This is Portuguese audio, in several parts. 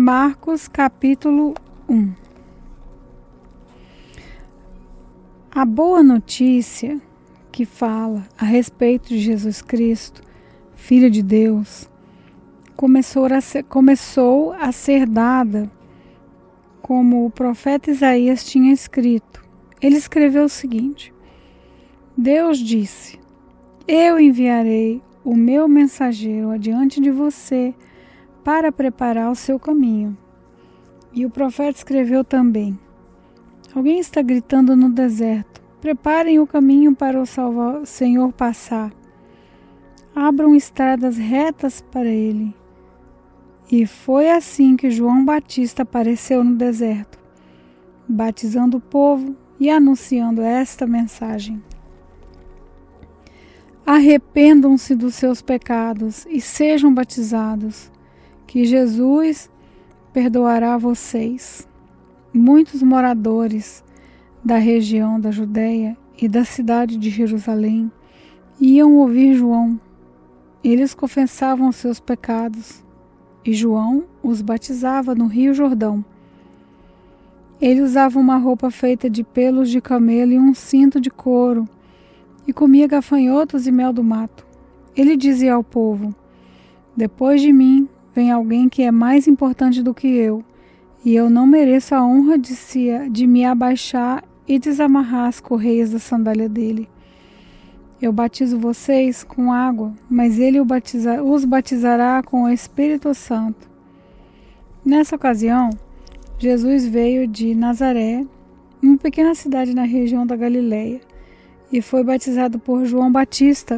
Marcos capítulo 1. A boa notícia que fala a respeito de Jesus Cristo, Filho de Deus, começou a ser dada como o profeta Isaías tinha escrito. Ele escreveu o seguinte: Deus disse: Eu enviarei o meu mensageiro adiante de você para preparar o seu caminho. E o profeta escreveu também: Alguém está gritando no deserto: Preparem o caminho para o Senhor passar. Abram estradas retas para ele. E foi assim que João Batista apareceu no deserto, batizando o povo e anunciando esta mensagem: Arrependam-se dos seus pecados e sejam batizados, que Jesus perdoará vocês. Muitos moradores da região da Judeia e da cidade de Jerusalém iam ouvir João. Eles confessavam seus pecados e João os batizava no Rio Jordão. Ele usava uma roupa feita de pelos de camelo e um cinto de couro e comia gafanhotos e mel do mato. Ele dizia ao povo: Depois de mim vem alguém que é mais importante do que eu, e eu não mereço a honra de me abaixar e desamarrar as correias da sandália dele. Eu batizo vocês com água, mas ele os batizará com o Espírito Santo. Nessa ocasião, Jesus veio de Nazaré, uma pequena cidade na região da Galileia, e foi batizado por João Batista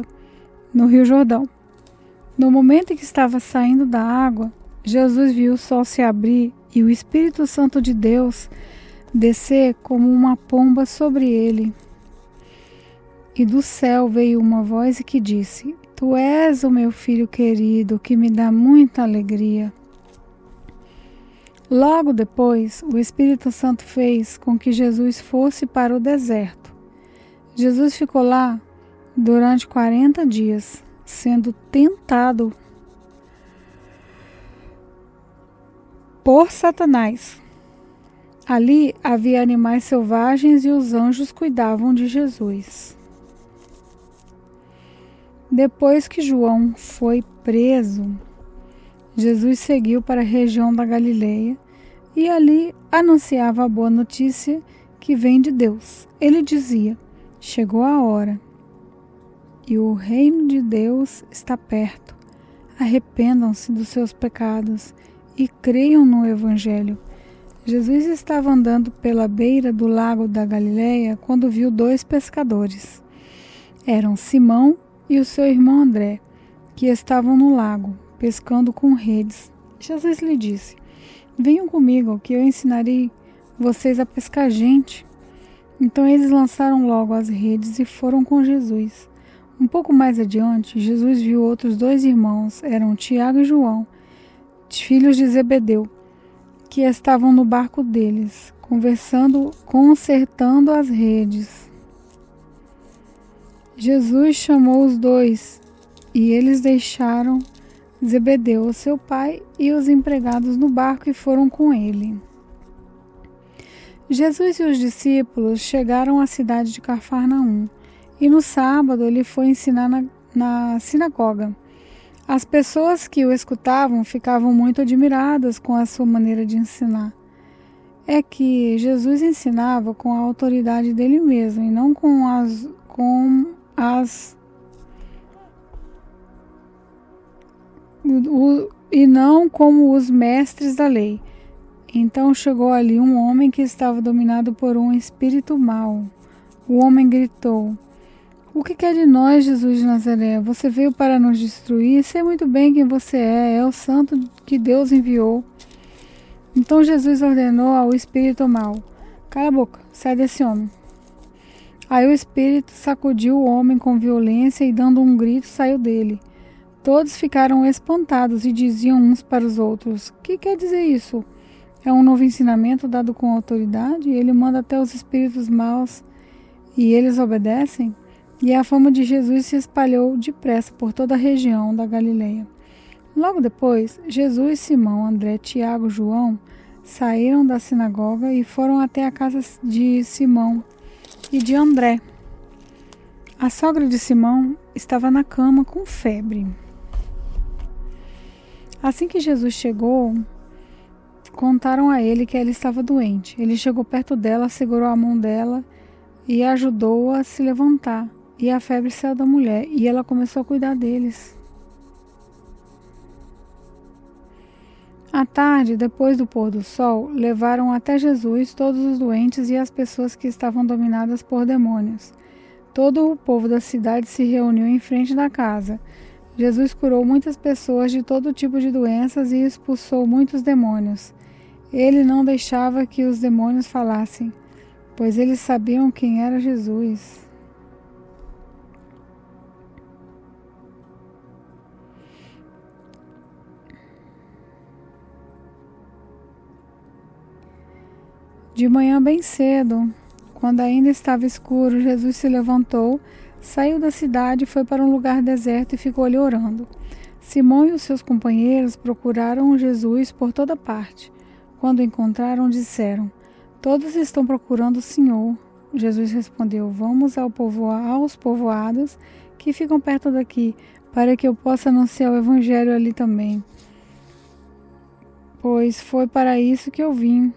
no Rio Jordão. No momento em que estava saindo da água, Jesus viu o sol se abrir e o Espírito Santo de Deus descer como uma pomba sobre ele. E do céu veio uma voz que disse: Tu és o meu filho querido, que me dá muita alegria. Logo depois, o Espírito Santo fez com que Jesus fosse para o deserto. Jesus ficou lá durante 40 dias, sendo tentado por Satanás. Ali havia animais selvagens e os anjos cuidavam de Jesus. Depois que João foi preso, Jesus seguiu para a região da Galileia e ali anunciava a boa notícia que vem de Deus. Ele dizia: Chegou a hora e o reino de Deus está perto. Arrependam-se dos seus pecados e creiam no Evangelho. Jesus estava andando pela beira do lago da Galileia quando viu 2 pescadores. Eram Simão e o seu irmão André, que estavam no lago, pescando com redes. Jesus lhe disse: Venham comigo, que eu ensinarei vocês a pescar gente. Então eles lançaram logo as redes e foram com Jesus. Um pouco mais adiante, Jesus viu outros 2 irmãos, eram Tiago e João, filhos de Zebedeu, que estavam no barco deles, consertando as redes. Jesus chamou os 2 e eles deixaram Zebedeu, seu pai, e os empregados no barco e foram com ele. Jesus e os discípulos chegaram à cidade de Cafarnaum e no sábado ele foi ensinar na sinagoga. As pessoas que o escutavam ficavam muito admiradas com a sua maneira de ensinar. É que Jesus ensinava com a autoridade dele mesmo e não como os mestres da lei. Então chegou ali um homem que estava dominado por um espírito mau. O homem gritou: O que quer de nós, Jesus de Nazaré? Você veio para nos destruir? Sei muito bem quem você é o santo que Deus enviou. Então Jesus ordenou ao espírito mau: Cala a boca, sai desse homem. Aí o espírito sacudiu o homem com violência e, dando um grito, saiu dele. Todos ficaram espantados e diziam uns para os outros: Que quer dizer isso? É um novo ensinamento dado com autoridade? Ele manda até os espíritos maus e eles obedecem? E a fama de Jesus se espalhou depressa por toda a região da Galileia. Logo depois, Jesus, Simão, André, Tiago e João saíram da sinagoga e foram até a casa de Simão e de André. A sogra de Simão estava na cama com febre. Assim que Jesus chegou, contaram a ele que ela estava doente. Ele chegou perto dela, segurou a mão dela e ajudou-a a se levantar. E a febre saiu da mulher e ela começou a cuidar deles. À tarde, depois do pôr do sol, levaram até Jesus todos os doentes e as pessoas que estavam dominadas por demônios. Todo o povo da cidade se reuniu em frente da casa. Jesus curou muitas pessoas de todo tipo de doenças e expulsou muitos demônios. Ele não deixava que os demônios falassem, pois eles sabiam quem era Jesus. De manhã bem cedo, quando ainda estava escuro, Jesus se levantou, saiu da cidade, foi para um lugar deserto e ficou ali orando. Simão e os seus companheiros procuraram Jesus por toda parte. Quando o encontraram, disseram: "Todos estão procurando o Senhor." Jesus respondeu: "Vamos aos povoados que ficam perto daqui, para que eu possa anunciar o Evangelho ali também. Pois foi para isso que eu vim."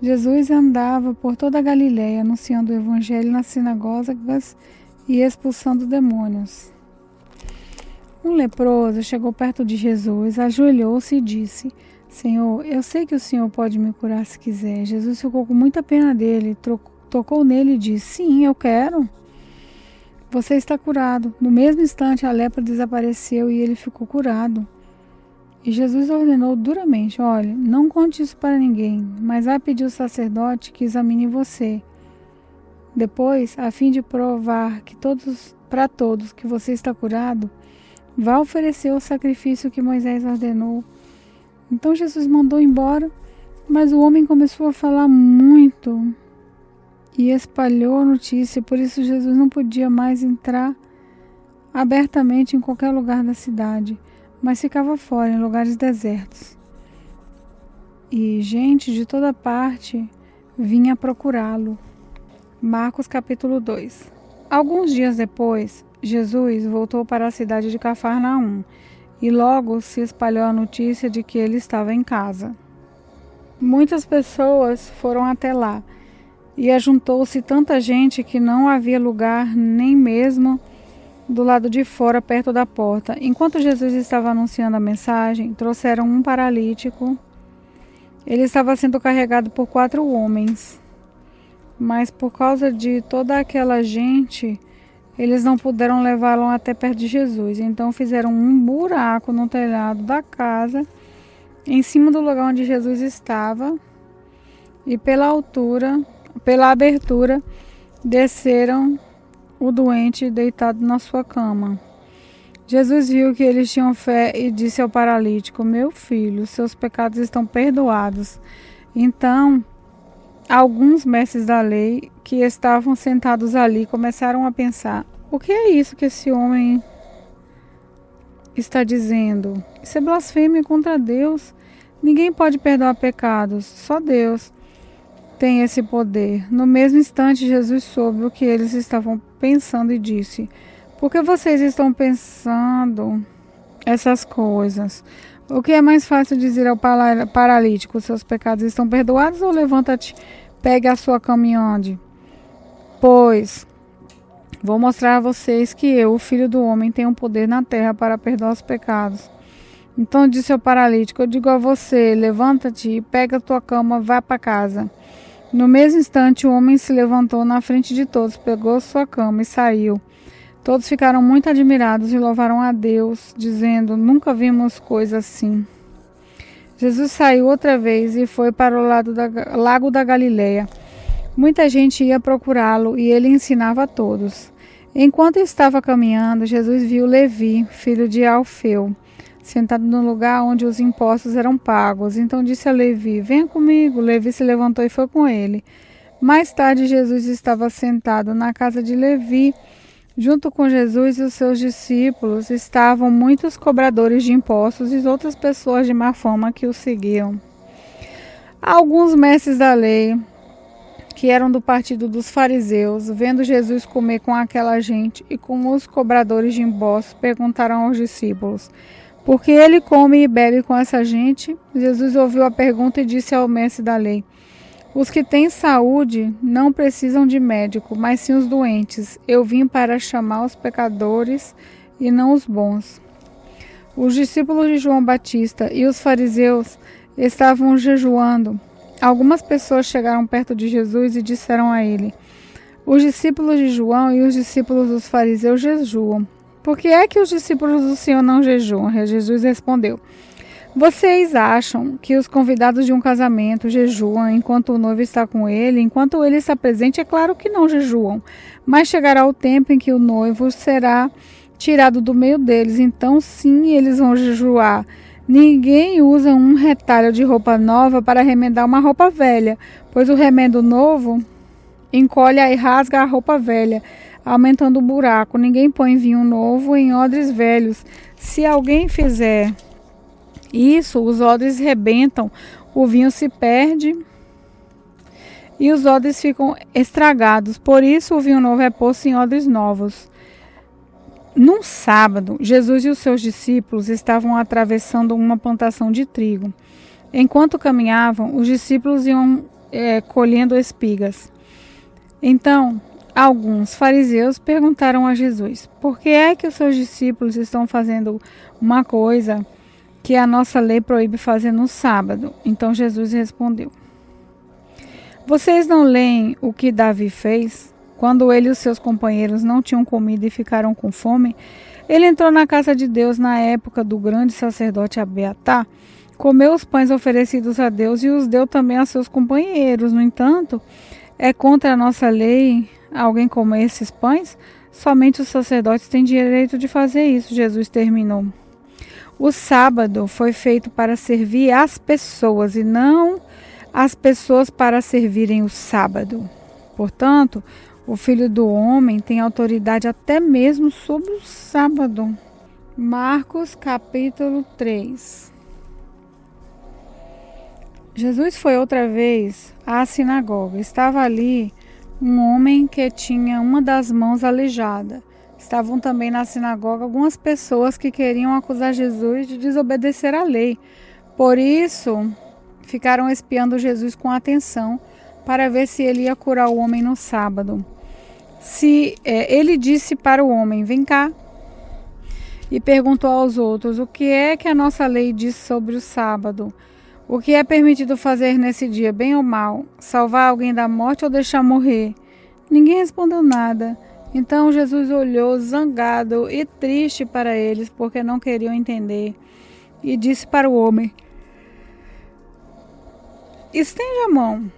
Jesus andava por toda a Galiléia, anunciando o Evangelho nas sinagogas e expulsando demônios. Um leproso chegou perto de Jesus, ajoelhou-se e disse: "Senhor, eu sei que o Senhor pode me curar se quiser." Jesus ficou com muita pena dele, tocou nele e disse: "Sim, eu quero. Você está curado." No mesmo instante, a lepra desapareceu e ele ficou curado. E Jesus ordenou duramente: "Olhe, não conte isso para ninguém, mas vá pedir ao sacerdote que examine você. Depois, a fim de provar para todos que você está curado, vá oferecer o sacrifício que Moisés ordenou." Então Jesus mandou embora, mas o homem começou a falar muito e espalhou a notícia. Por isso Jesus não podia mais entrar abertamente em qualquer lugar da cidade, mas ficava fora, em lugares desertos. E gente de toda parte vinha procurá-lo. Marcos capítulo 2. Alguns dias depois, Jesus voltou para a cidade de Cafarnaum e logo se espalhou a notícia de que ele estava em casa. Muitas pessoas foram até lá e ajuntou-se tanta gente que não havia lugar nem mesmo do lado de fora, perto da porta. Enquanto Jesus estava anunciando a mensagem, trouxeram um paralítico. Ele estava sendo carregado por 4 homens, mas por causa de toda aquela gente, eles não puderam levá-lo até perto de Jesus. Então fizeram um buraco no telhado da casa, em cima do lugar onde Jesus estava, e pela abertura, desceram o doente deitado na sua cama. Jesus viu que eles tinham fé e disse ao paralítico: "Meu filho, seus pecados estão perdoados." Então, alguns mestres da lei que estavam sentados ali começaram a pensar: o que é isso que esse homem está dizendo? Isso é blasfêmia contra Deus. Ninguém pode perdoar pecados, só Deus tem esse poder. No mesmo instante, Jesus soube o que eles estavam pensando e disse: "Por que vocês estão pensando essas coisas? O que é mais fácil dizer ao paralítico: seus pecados estão perdoados, ou levanta-te, pegue a sua cama e ande? Pois vou mostrar a vocês que eu, o Filho do Homem, tenho poder na terra para perdoar os pecados." Então disse ao paralítico: "Eu digo a você, levanta-te e pega a tua cama, vá para casa." No mesmo instante, o homem se levantou na frente de todos, pegou sua cama e saiu. Todos ficaram muito admirados e louvaram a Deus, dizendo: "Nunca vimos coisa assim." Jesus saiu outra vez e foi para o lago da Galileia. Muita gente ia procurá-lo e ele ensinava a todos. Enquanto estava caminhando, Jesus viu Levi, filho de Alfeu, sentado no lugar onde os impostos eram pagos. Então disse a Levi: "Venha comigo." Levi se levantou e foi com ele. Mais tarde, Jesus estava sentado na casa de Levi, Junto com Jesus e os seus discípulos estavam muitos cobradores de impostos e outras pessoas de má fama que o seguiam. Alguns mestres da lei, que eram do partido dos fariseus, vendo Jesus comer com aquela gente e com os cobradores de impostos, perguntaram aos discípulos: por que ele come e bebe com essa gente? Jesus ouviu a pergunta e disse ao mestre da lei: os que têm saúde não precisam de médico, mas sim os doentes. Eu vim para chamar os pecadores e não os bons. Os discípulos de João Batista e os fariseus estavam jejuando. Algumas pessoas chegaram perto de Jesus e disseram a ele: os discípulos de João e os discípulos dos fariseus jejuam. Por que é que os discípulos do Senhor não jejuam? Jesus respondeu: vocês acham que os convidados de um casamento jejuam enquanto o noivo está com ele? Enquanto ele está presente, é claro que não jejuam. Mas chegará o tempo em que o noivo será tirado do meio deles. Então, sim, eles vão jejuar. Ninguém usa um retalho de roupa nova para remendar uma roupa velha, pois o remendo novo encolhe e rasga a roupa velha, aumentando o buraco. Ninguém põe vinho novo em odres velhos. Se alguém fizer isso, os odres rebentam, o vinho se perde e os odres ficam estragados. Por isso, o vinho novo é posto em odres novos. Num sábado, Jesus e os seus discípulos estavam atravessando uma plantação de trigo. Enquanto caminhavam, os discípulos iam colhendo espigas. Então, alguns fariseus perguntaram a Jesus: por que é que os seus discípulos estão fazendo uma coisa que a nossa lei proíbe fazer no sábado? Então Jesus respondeu: vocês não leem o que Davi fez? Quando ele e os seus companheiros não tinham comida e ficaram com fome, ele entrou na casa de Deus na época do grande sacerdote Abiatar, comeu os pães oferecidos a Deus e os deu também a seus companheiros. No entanto, é contra a nossa lei alguém comer esses pães? Somente os sacerdotes têm direito de fazer isso. Jesus terminou: o sábado foi feito para servir as pessoas e não as pessoas para servirem o sábado. Portanto, o Filho do Homem tem autoridade até mesmo sobre o sábado. Marcos capítulo 3. Jesus foi outra vez à sinagoga. Estava ali um homem que tinha uma das mãos aleijada. Estavam também na sinagoga algumas pessoas que queriam acusar Jesus de desobedecer à lei. Por isso, ficaram espiando Jesus com atenção para ver se ele ia curar o homem no sábado. Ele disse para o homem: vem cá. E perguntou aos outros: o que é que a nossa lei diz sobre o sábado? O que é permitido fazer nesse dia, bem ou mal? Salvar alguém da morte ou deixar morrer? Ninguém respondeu nada. Então Jesus olhou zangado e triste para eles, porque não queriam entender, e disse para o homem: estende a mão.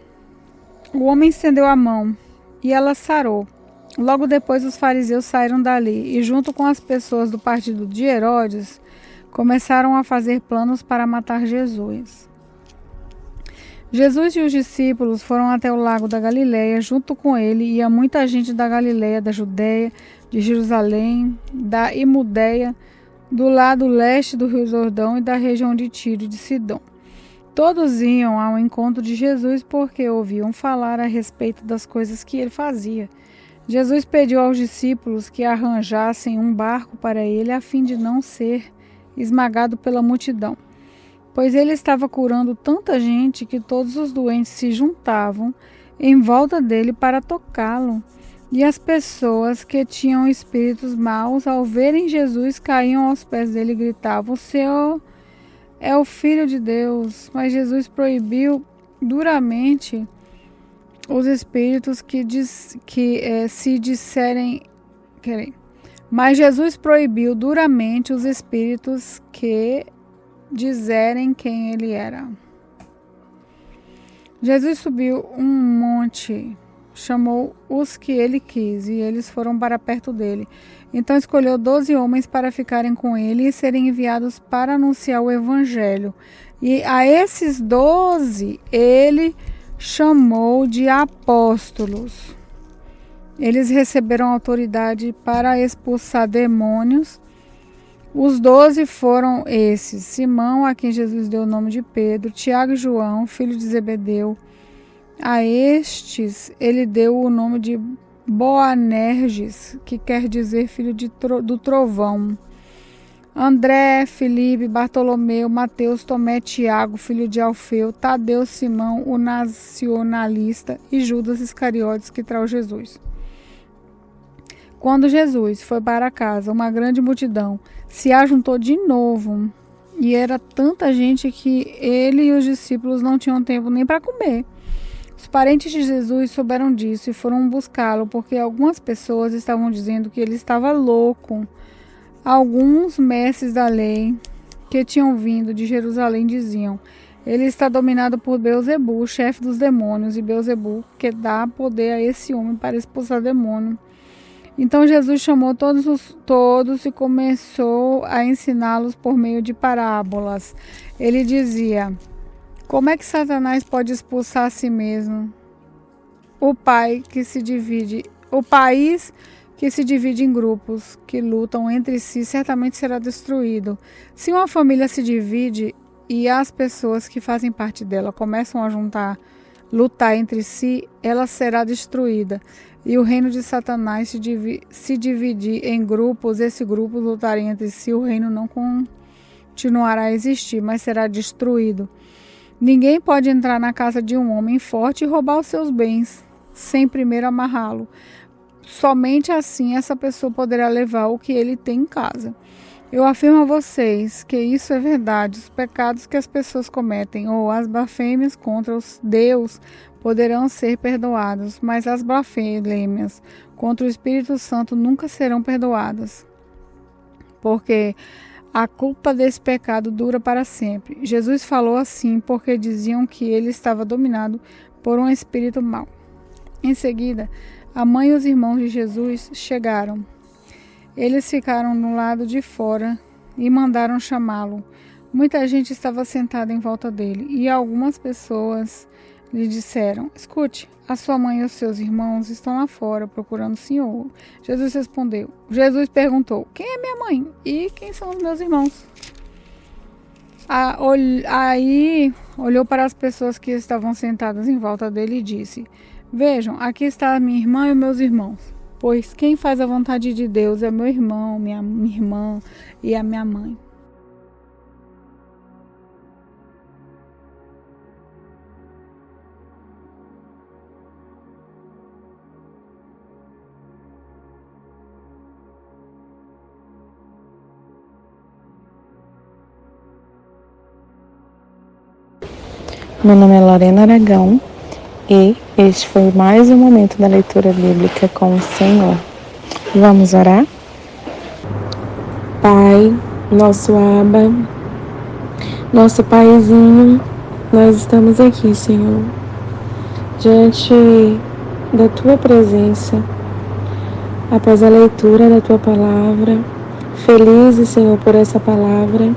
O homem estendeu a mão e ela sarou. Logo depois os fariseus saíram dali e, junto com as pessoas do partido de Herodes, começaram a fazer planos para matar Jesus. Jesus e os discípulos foram até o lago da Galileia. Junto com ele ia muita gente da Galileia, da Judeia, de Jerusalém, da Imudeia, do lado leste do Rio Jordão e da região de Tiro e de Sidom. Todos iam ao encontro de Jesus porque ouviam falar a respeito das coisas que ele fazia. Jesus pediu aos discípulos que arranjassem um barco para ele a fim de não ser esmagado pela multidão, pois ele estava curando tanta gente que todos os doentes se juntavam em volta dele para tocá-lo. E as pessoas que tinham espíritos maus, ao verem Jesus, caíam aos pés dele e gritavam: o Senhor é o Filho de Deus. Mas Jesus proibiu duramente os espíritos Mas Jesus proibiu duramente os espíritos que dizerem quem ele era. Jesus subiu um monte, chamou os que ele quis, e eles foram para perto dele. Então escolheu 12 homens para ficarem com ele e serem enviados para anunciar o evangelho. E a esses 12 ele chamou de apóstolos. Eles receberam autoridade para expulsar demônios. Os 12 foram esses: Simão, a quem Jesus deu o nome de Pedro, Tiago e João, filho de Zebedeu. A estes ele deu o nome de Boanerges, que quer dizer filho do trovão. André, Filipe, Bartolomeu, Mateus, Tomé, Tiago, filho de Alfeu, Tadeu, Simão, o nacionalista, e Judas Iscariotes, que traiu Jesus. Quando Jesus foi para casa, uma grande multidão se ajuntou de novo, e era tanta gente que ele e os discípulos não tinham tempo nem para comer. Os parentes de Jesus souberam disso e foram buscá-lo, porque algumas pessoas estavam dizendo que ele estava louco. Alguns mestres da lei que tinham vindo de Jerusalém diziam: ele está dominado por Beelzebu, chefe dos demônios, e Beelzebu que dá poder a esse homem para expulsar demônio. Então Jesus chamou todos e começou a ensiná-los por meio de parábolas. Ele dizia: como é que Satanás pode expulsar a si mesmo? O país que se divide em grupos que lutam entre si certamente será destruído. Se uma família se divide e as pessoas que fazem parte dela começam a lutar entre si, ela será destruída. E o reino de Satanás se dividir em grupos, esses grupos lutarem entre si, o reino não continuará a existir, mas será destruído. Ninguém pode entrar na casa de um homem forte e roubar os seus bens, sem primeiro amarrá-lo. Somente assim essa pessoa poderá levar o que ele tem em casa. Eu afirmo a vocês que isso é verdade. Os pecados que as pessoas cometem ou as blasfêmias contra os Deus poderão ser perdoados, mas as blasfêmias contra o Espírito Santo nunca serão perdoadas, porque a culpa desse pecado dura para sempre. Jesus falou assim porque diziam que ele estava dominado por um espírito mau. Em seguida, a mãe e os irmãos de Jesus chegaram. Eles ficaram no lado de fora e mandaram chamá-lo. Muita gente estava sentada em volta dele e algumas pessoas lhe disseram: escute, a sua mãe e os seus irmãos estão lá fora procurando o Senhor. Jesus perguntou: quem é minha mãe e quem são os meus irmãos? Aí olhou para as pessoas que estavam sentadas em volta dele e disse: vejam, aqui está a minha irmã e os meus irmãos. Pois quem faz a vontade de Deus é meu irmão, minha irmã e a minha mãe. Meu nome é Lorena Aragão e este foi mais um momento da leitura bíblica com o Senhor. Vamos orar? Pai, nosso Abba, nosso Paizinho, nós estamos aqui, Senhor, diante da Tua presença, após a leitura da Tua palavra, felizes, Senhor, por essa palavra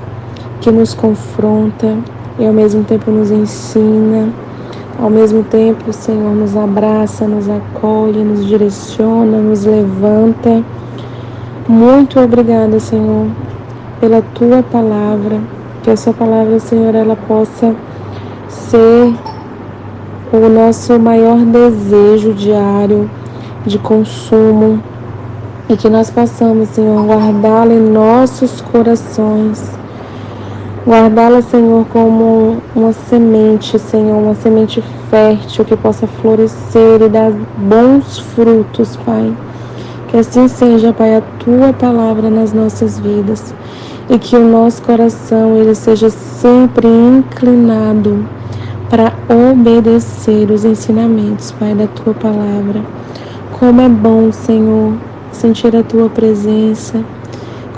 que nos confronta e ao mesmo tempo nos ensina, ao mesmo tempo, Senhor, nos abraça, nos acolhe, nos direciona, nos levanta. Muito obrigada, Senhor, pela Tua palavra, que a Sua palavra, Senhor, ela possa ser o nosso maior desejo diário de consumo e que nós possamos, Senhor, guardá-la em nossos corações. Guardá-la, Senhor, como uma semente, Senhor, uma semente fértil que possa florescer e dar bons frutos, Pai. Que assim seja, Pai, a Tua palavra nas nossas vidas e que o nosso coração ele seja sempre inclinado para obedecer os ensinamentos, Pai, da Tua palavra. Como é bom, Senhor, sentir a Tua presença.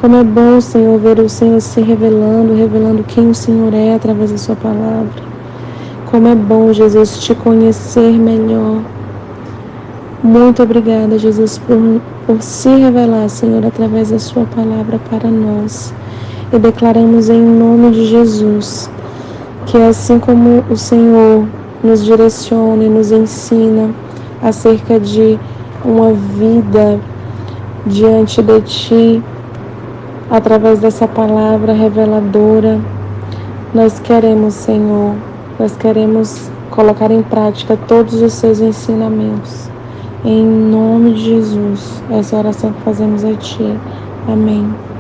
Como é bom, Senhor, ver o Senhor se revelando quem o Senhor é através da Sua palavra. Como é bom, Jesus, Te conhecer melhor. Muito obrigada, Jesus, por se revelar, Senhor, através da Sua palavra para nós. E declaramos em nome de Jesus, que assim como o Senhor nos direciona e nos ensina acerca de uma vida diante de Ti, através dessa palavra reveladora. Nós queremos, Senhor, nós queremos colocar em prática todos os Seus ensinamentos. Em nome de Jesus, essa oração que fazemos a Ti. Amém.